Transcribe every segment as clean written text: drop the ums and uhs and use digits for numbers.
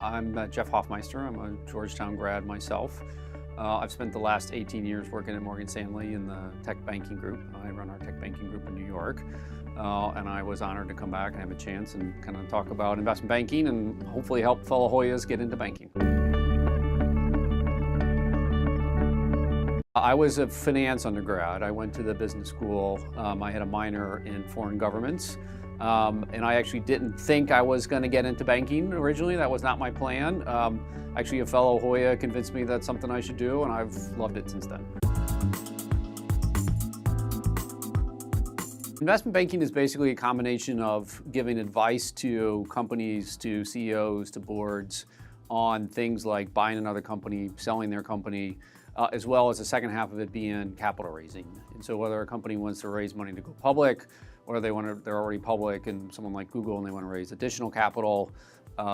I'm Jeff Hoffmeister. I'm a Georgetown grad myself. I've spent the last 18 years working at Morgan Stanley in the tech banking group. I run our tech banking group in New York. And I was honored to come back and have a chance and kind of talk about investment banking and hopefully help fellow Hoyas get into banking. I was a finance undergrad. I went to the business school. I had a minor in foreign governments. And I actually didn't think I was going to get into banking originally. That was not my plan. Actually, a fellow Hoya convinced me that's something I should do, and I've loved it since then. Investment banking is basically a combination of giving advice to companies, to CEOs, to boards on things like buying another company, selling their company, as well as the second half of it being capital raising. And so whether a company wants to raise money to go public, or they're already public and someone like Google and they want to raise additional capital,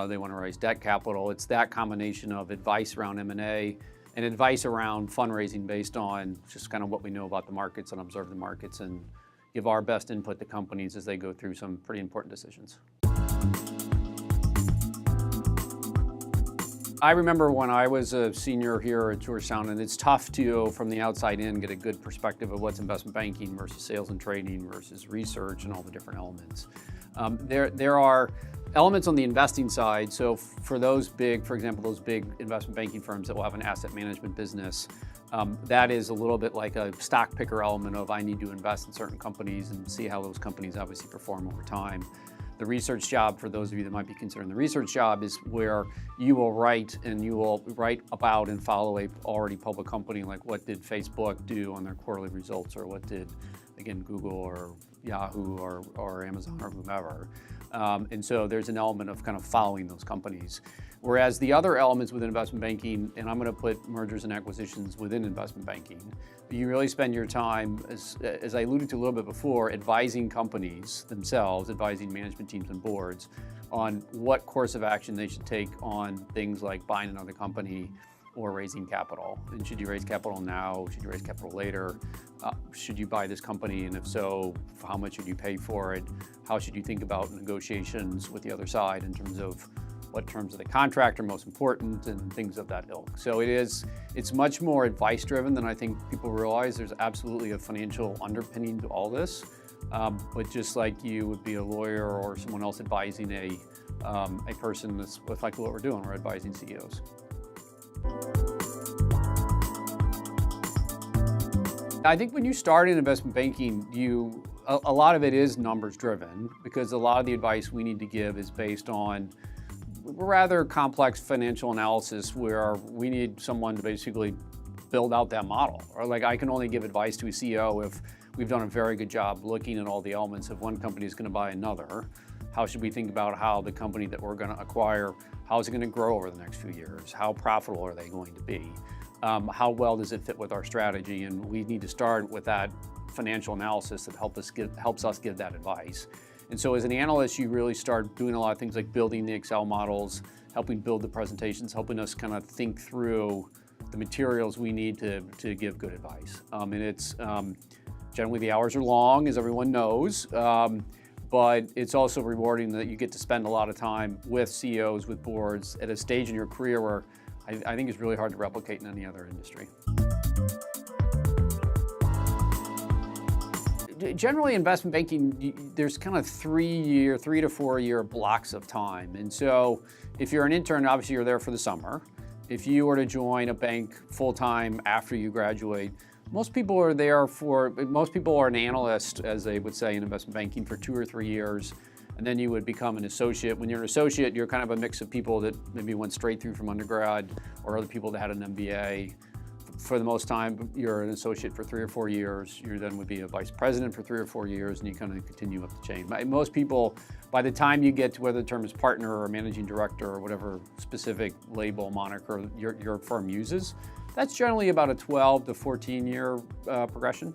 they want to raise debt capital. It's that combination of advice around M&A and advice around fundraising based on just kind of what we know about the markets and observe the markets and give our best input to companies as they go through some pretty important decisions. I remember when I was a senior here at Georgetown, and it's tough to, from the outside in, get a good perspective of what's investment banking versus sales and trading versus research and all the different elements. There are elements on the investing side. So for those big, for example, those big investment banking firms that will have an asset management business, that is a little bit like a stock picker element of I need to invest in certain companies and see how those companies obviously perform over time. The research job, for those of you that might be considering the research job, is where you will write about and follow a already public company, like what did Facebook do on their quarterly results, or what did, again, Google or Yahoo or Amazon or whomever. And so there's an element of kind of following those companies. Whereas the other elements within investment banking, and I'm going to put mergers and acquisitions within investment banking, you really spend your time, as I alluded to a little bit before, advising companies themselves, advising management teams and boards on what course of action they should take on things like buying another company or raising capital. And should you raise capital now? Should you raise capital later? Should you buy this company? And if so, how much should you pay for it? How should you think about negotiations with the other side in terms of what terms of the contract are most important and things of that ilk. So it's much more advice driven than I think people realize. There's absolutely a financial underpinning to all this. But just like you would be a lawyer or someone else advising a person, that's like what we're doing, we're advising CEOs. I think when you start in investment banking, a lot of it is numbers driven because a lot of the advice we need to give is based on rather complex financial analysis where we need someone to basically build out that model. Or like I can only give advice to a CEO if we've done a very good job looking at all the elements of one company is going to buy another. How should we think about how the company that we're going to acquire, how is it going to grow over the next few years? How profitable are they going to be? How well does it fit with our strategy? And we need to start with that financial analysis that helps us give that advice. And so as an analyst, you really start doing a lot of things like building the Excel models, helping build the presentations, helping us kind of think through the materials we need to give good advice. And it's generally the hours are long, as everyone knows, but it's also rewarding that you get to spend a lot of time with CEOs, with boards at a stage in your career where I think is really hard to replicate in any other industry. Generally, investment banking, there's kind of 3 to 4 year blocks of time. And so if you're an intern, obviously you're there for the summer. If you were to join a bank full-time after you graduate, most people are an analyst, as they would say in investment banking, for 2 or 3 years. And then you would become an associate. When you're an associate, you're kind of a mix of people that maybe went straight through from undergrad or other people that had an MBA. For the most time, you're an associate for 3 or 4 years. You then would be a vice president for 3 or 4 years, and you kind of continue up the chain. Most people, by the time you get to whether the term is partner or managing director or whatever specific label, moniker your firm uses, that's generally about a 12 to 14 year progression.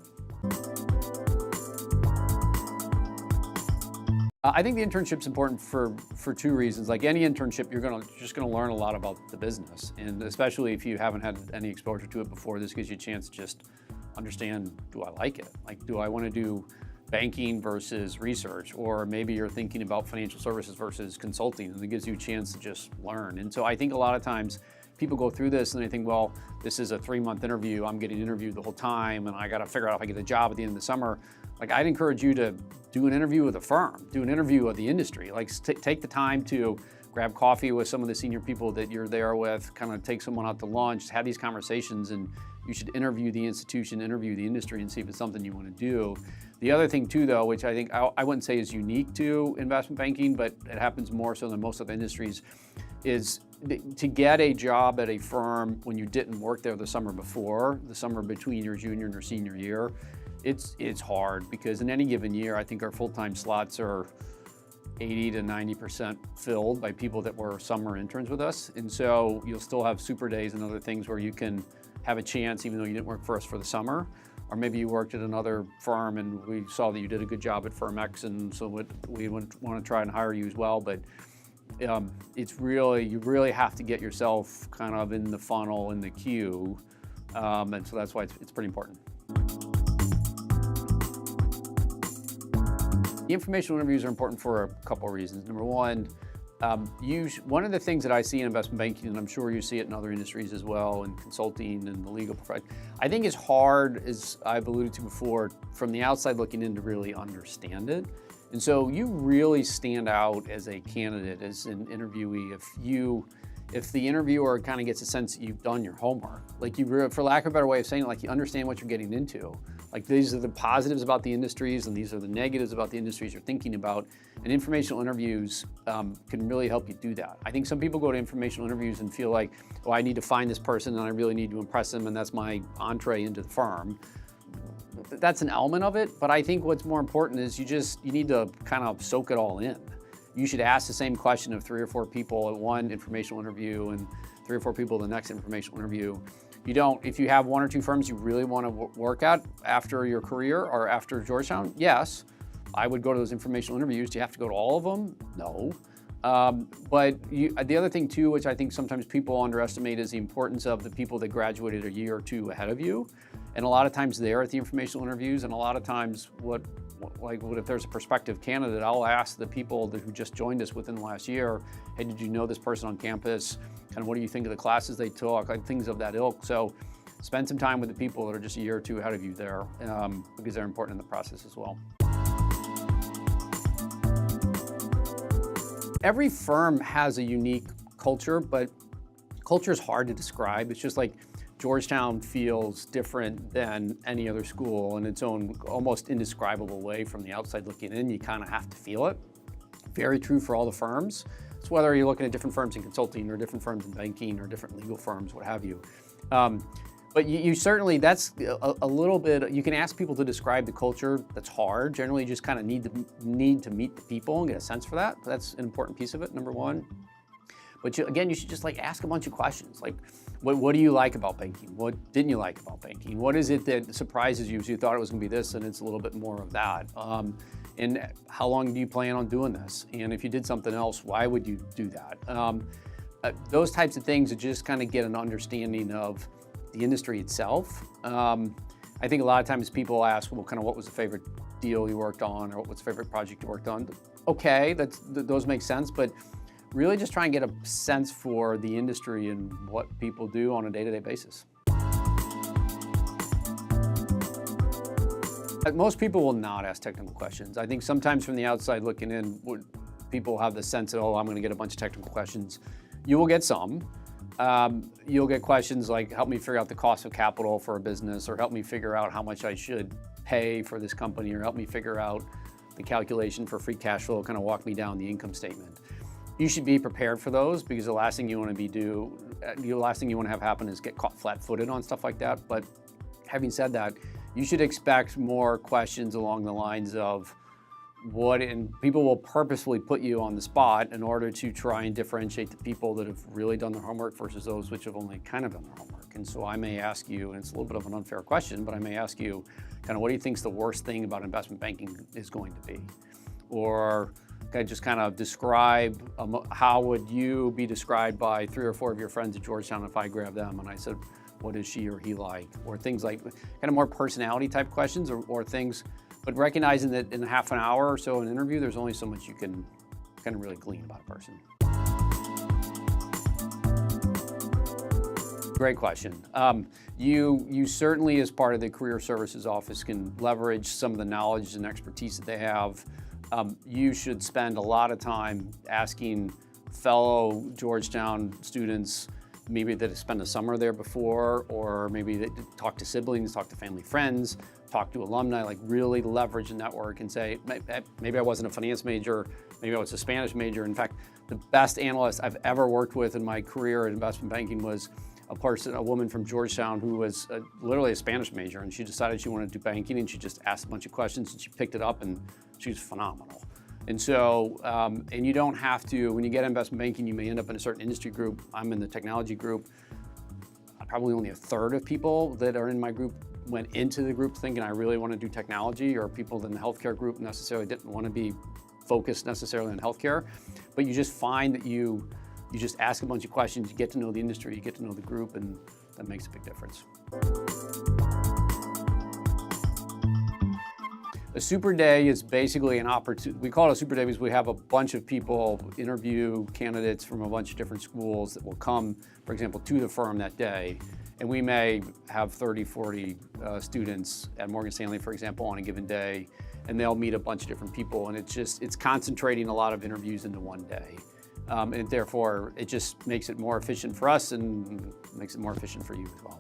I think the internship's important for 2 reasons. Like any internship, you're just gonna learn a lot about the business, and especially if you haven't had any exposure to it before, this gives you a chance to just understand, do I like it? Like, do I want to do banking versus research, or maybe you're thinking about financial services versus consulting, and it gives you a chance to just learn. And so I think a lot of times people go through this and they think, well, this is a 3-month interview, I'm getting interviewed the whole time, and I got to figure out if I get a job at the end of the summer. Like, I'd encourage you to do an interview with a firm, do an interview with the industry. Like, take the time to grab coffee with some of the senior people that you're there with, kind of take someone out to lunch, have these conversations, and you should interview the institution, interview the industry, and see if it's something you want to do. The other thing too, though, which I think I wouldn't say is unique to investment banking, but it happens more so than most other industries, is to get a job at a firm when you didn't work there the summer before, the summer between your junior and your senior year. It's hard, because in any given year, I think our full-time slots are 80 to 90% filled by people that were summer interns with us. And so you'll still have super days and other things where you can have a chance even though you didn't work for us for the summer. Or maybe you worked at another firm and we saw that you did a good job at firm X, and so we want to try and hire you as well. But it's really, you really have to get yourself kind of in the funnel, in the queue. And so that's why it's pretty important. The informational interviews are important for a couple of reasons. Number one, one of the things that I see in investment banking, and I'm sure you see it in other industries as well, in consulting and the legal profession, I think it's hard, as I've alluded to before, from the outside looking in to really understand it. And so you really stand out as a candidate, as an interviewee, if the interviewer kind of gets a sense that you've done your homework. Like, for lack of a better way of saying it, like, you understand what you're getting into. Like, these are the positives about the industries and these are the negatives about the industries you're thinking about. And informational interviews can really help you do that. I think some people go to informational interviews and feel like, oh, I need to find this person and I really need to impress them, and that's my entree into the firm. That's an element of it, but I think what's more important is you need to kind of soak it all in. You should ask the same question of 3 or 4 people at one informational interview and 3 or 4 people at the next informational interview. If you have 1 or 2 firms you really want to work at after your career or after Georgetown, yes, I would go to those informational interviews. Do you have to go to all of them? No. But the other thing too, which I think sometimes people underestimate, is the importance of the people that graduated a year or 2 ahead of you. And a lot of times they're at the informational interviews, and a lot of times what if there's a prospective candidate, I'll ask the people who just joined us within the last year, hey, did you know this person on campus? Kind of what do you think of the classes they took? Like, things of that ilk. So spend some time with the people that are just a year or 2 ahead of you there, because they're important in the process as well. Every firm has a unique culture, but culture is hard to describe. It's just like Georgetown feels different than any other school in its own almost indescribable way from the outside looking in. You kind of have to feel it. Very true for all the firms. It's whether you're looking at different firms in consulting or different firms in banking or different legal firms, what have you. But you certainly, that's a little bit, you can ask people to describe the culture. That's hard. Generally, you just kind of need to meet the people and get a sense for that. That's an important piece of it, number one. But again, you should just ask a bunch of questions. Like, what do you like about banking? What didn't you like about banking? What is it that surprises you? So you thought it was going to be this, and it's a little bit more of that. And how long do you plan on doing this? And if you did something else, why would you do that? Those types of things to just kind of get an understanding of the industry itself. I think a lot of times people ask, well, kind of what was the favorite deal you worked on, or what was the favorite project you worked on? Okay, those make sense, but really just try and get a sense for the industry and what people do on a day-to-day basis. Most people will not ask technical questions. I think sometimes from the outside looking in, people have the sense that, oh, I'm going to get a bunch of technical questions. You will get some. You'll get questions like, help me figure out the cost of capital for a business, or help me figure out how much I should pay for this company, or help me figure out the calculation for free cash flow, kind of walk me down the income statement. You should be prepared for those, because the last thing you want to have happen is get caught flat-footed on stuff like that. But having said that, you should expect more questions along the lines of and people will purposefully put you on the spot in order to try and differentiate the people that have really done their homework versus those which have only kind of done their homework. And so I may ask you, and it's a little bit of an unfair question, but I may ask you, kind of, what do you think is the worst thing about investment banking is going to be? Or just kind of describe, how would you be described by 3 or 4 of your friends at Georgetown if I grabbed them and I said, what is she or he like? Or things like kind of more personality type questions, or things But recognizing that in half an hour or so in an interview, there's only so much you can kind of really glean about a person. Great question. You certainly, as part of the Career Services Office, can leverage some of the knowledge and expertise that they have. You should spend a lot of time asking fellow Georgetown students, maybe that have spent a summer there before, or maybe that talk to siblings, talk to family friends, talk to alumni, like really leverage the network and say, maybe I wasn't a finance major, maybe I was a Spanish major. In fact, the best analyst I've ever worked with in my career in investment banking was a woman from Georgetown who was literally a Spanish major, and she decided she wanted to do banking, and she just asked a bunch of questions and she picked it up, and she was phenomenal. And so, and you don't have to, when you get investment banking, you may end up in a certain industry group. I'm in the technology group. Probably only a third of people that are in my group went into the group thinking I really want to do technology, or people in the healthcare group necessarily didn't want to be focused necessarily on healthcare. But you just find that you just ask a bunch of questions, you get to know the industry, you get to know the group, and that makes a big difference. A super day is basically an opportunity. We call it a super day because we have a bunch of people interview candidates from a bunch of different schools that will come, for example, to the firm that day. And we may have 30, 40 students at Morgan Stanley, for example, on a given day, and they'll meet a bunch of different people. And it's concentrating a lot of interviews into one day. And therefore, it just makes it more efficient for us and makes it more efficient for you as well.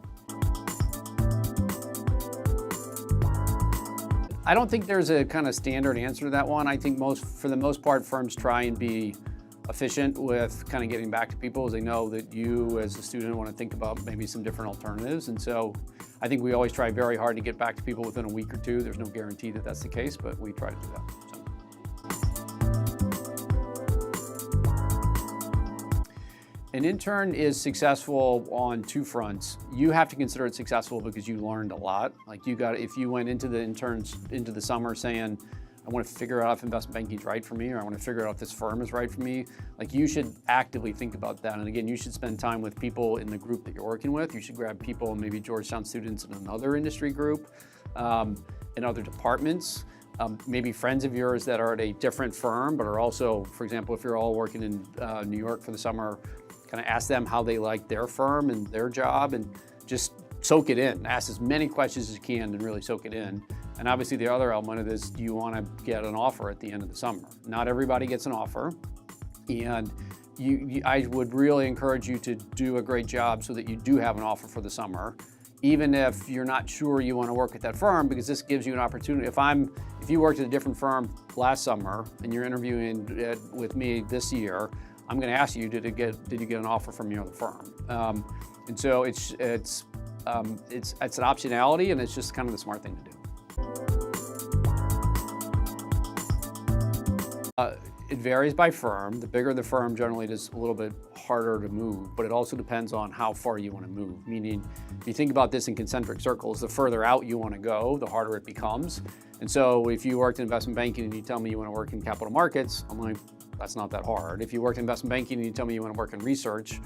I don't think there's a kind of standard answer to that one. I think for the most part, firms try and be efficient with kind of getting back to people as they know that you as a student want to think about maybe some different alternatives. And so I think we always try very hard to get back to people within a week or two. There's no guarantee that that's the case, but we try to do that. So. An intern is successful on two fronts. You have to consider it successful because you learned a lot. Like if you went into the summer saying, I want to figure out if investment banking is right for me, or I want to figure out if this firm is right for me, like you should actively think about that. And again, you should spend time with people in the group that you're working with. You should grab people, maybe Georgetown students in another industry group, in other departments. Maybe friends of yours that are at a different firm, but are also, for example, if you're all working in New York for the summer, kind of ask them how they like their firm and their job, and just soak it in. Ask as many questions as you can and really soak it in. And obviously the other element of this, do you want to get an offer at the end of the summer? Not everybody gets an offer, and I would really encourage you to do a great job so that you do have an offer for the summer, even if you're not sure you want to work at that firm, because this gives you an opportunity. If you worked at a different firm last summer and you're interviewing with me this year, I'm going to ask you, did you get an offer from your other firm? And so it's an optionality, and it's just kind of the smart thing to do. It varies by firm. The bigger the firm, generally, it is a little bit harder to move, but it also depends on how far you want to move. Meaning, if you think about this in concentric circles, the further out you want to go, the harder it becomes. And so if you worked in investment banking and you tell me you want to work in capital markets, I'm like, that's not that hard. If you work in investment banking and you tell me you want to work in research,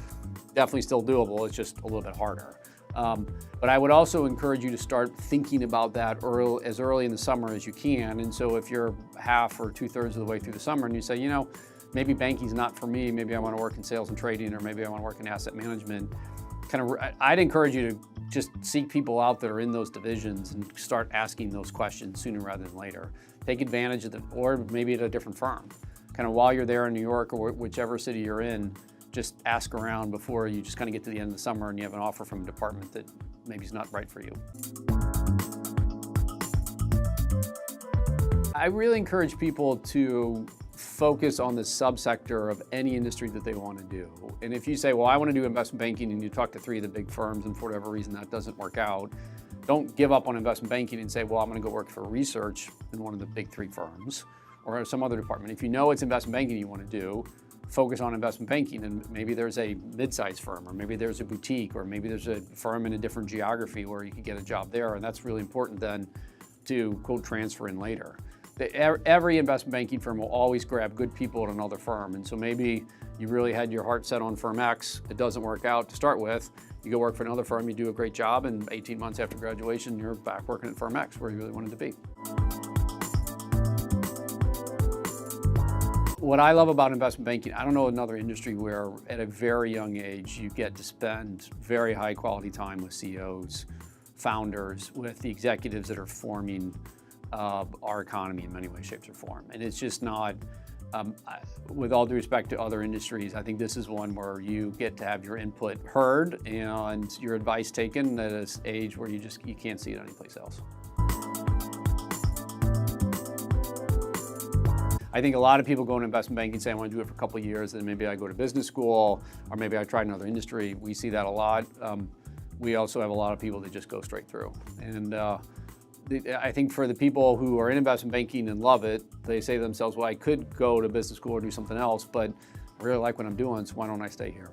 definitely still doable, it's just a little bit harder. But I would also encourage you to start thinking about that as early in the summer as you can. And so if you're half or 2/3 of the way through the summer and you say, maybe banking's not for me, maybe I want to work in sales and trading, or maybe I want to work in asset management, I'd encourage you to just seek people out that are in those divisions and start asking those questions sooner rather than later. Take advantage of or maybe at a different firm. Kind of while you're there in New York or whichever city you're in, just ask around before you just kind of get to the end of the summer and you have an offer from a department that maybe is not right for you. I really encourage people to focus on the subsector of any industry that they want to do. And if you say, well, I want to do investment banking, and you talk to 3 of the big firms and for whatever reason that doesn't work out, don't give up on investment banking and say, well, I'm going to go work for research in one of the big 3 firms or some other department. If you know it's investment banking you want to do, focus on investment banking, and maybe there's a mid-sized firm, or maybe there's a boutique, or maybe there's a firm in a different geography where you can get a job there, and that's really important then to, quote, transfer in later. Every investment banking firm will always grab good people at another firm, and so maybe you really had your heart set on firm X, it doesn't work out to start with, you go work for another firm, you do a great job, and 18 months after graduation, you're back working at firm X where you really wanted to be. What I love about investment banking, I don't know another industry where at a very young age you get to spend very high quality time with CEOs, founders, with the executives that are forming our economy in many ways, shapes, or form. And it's just not, with all due respect to other industries, I think this is one where you get to have your input heard and your advice taken at an age where you can't see it anyplace else. I think a lot of people go into investment banking say, I want to do it for a couple of years, and maybe I go to business school, or maybe I try another industry. We see that a lot. We also have a lot of people that just go straight through. And I think for the people who are in investment banking and love it, they say to themselves, well, I could go to business school or do something else, but I really like what I'm doing, so why don't I stay here?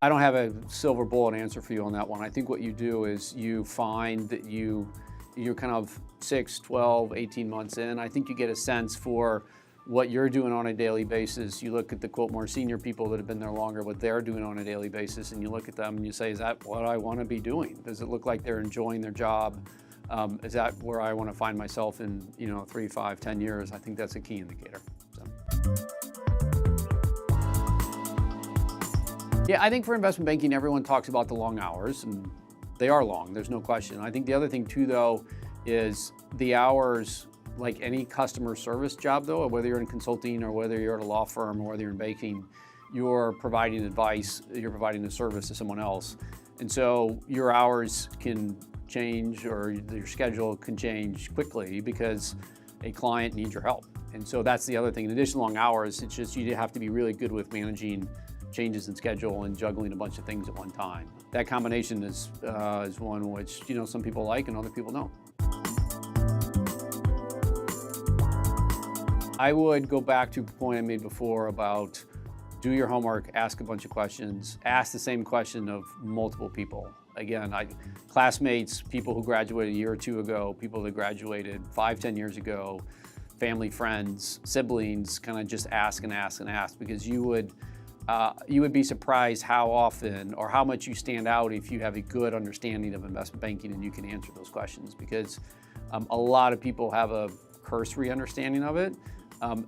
I don't have a silver bullet answer for you on that one. I think what you do is you find that you're kind of 6, 12, 18 months in. I think you get a sense for what you're doing on a daily basis. You look at the quote more senior people that have been there longer, what they're doing on a daily basis, and you look at them and you say, is that what I want to be doing? Does it look like they're enjoying their job? Is that where I want to find myself in 3, 5, 10 years? I think that's a key indicator. So. Yeah, I think for investment banking, everyone talks about the long hours, and they are long, there's no question. I think the other thing too, though, is the hours, like any customer service job, though, whether you're in consulting or whether you're at a law firm or whether you're in banking, you're providing advice, you're providing a service to someone else. And so your hours can change, or your schedule can change quickly because a client needs your help. And so that's the other thing. In addition to long hours, it's just you have to be really good with managing changes in schedule and juggling a bunch of things at one time. That combination is one which some people like and other people don't. I would go back to a point I made before about do your homework, ask a bunch of questions, ask the same question of multiple people. Again, classmates, people who graduated a year or two ago, people that graduated 5, 10 years ago, family, friends, siblings, kind of just ask and ask and ask, because you would be surprised how often or how much you stand out if you have a good understanding of investment banking and you can answer those questions, because a lot of people have a cursory understanding of it.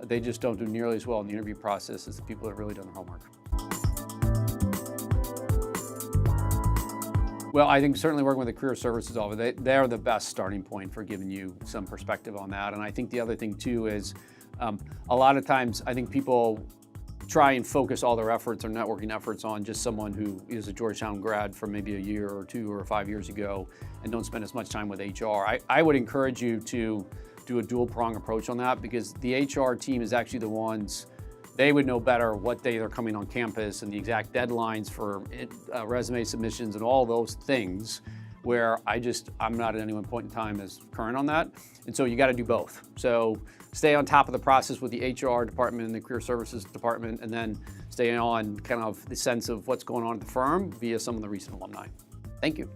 They just don't do nearly as well in the interview process as the people that have really done their homework. Well, I think certainly working with a career services office, they're the best starting point for giving you some perspective on that. And I think the other thing too is a lot of times I think people try and focus all their efforts or networking efforts on just someone who is a Georgetown grad from maybe a year or 2 or 5 years ago and don't spend as much time with HR. I would encourage you to do a dual prong approach on that, because the HR team is actually the ones, they would know better what day they're coming on campus and the exact deadlines for resume submissions and all those things, where I'm not at any one point in time as current on that. And so you got to do both. So stay on top of the process with the HR department and the career services department, and then stay on kind of the sense of what's going on at the firm via some of the recent alumni. Thank you.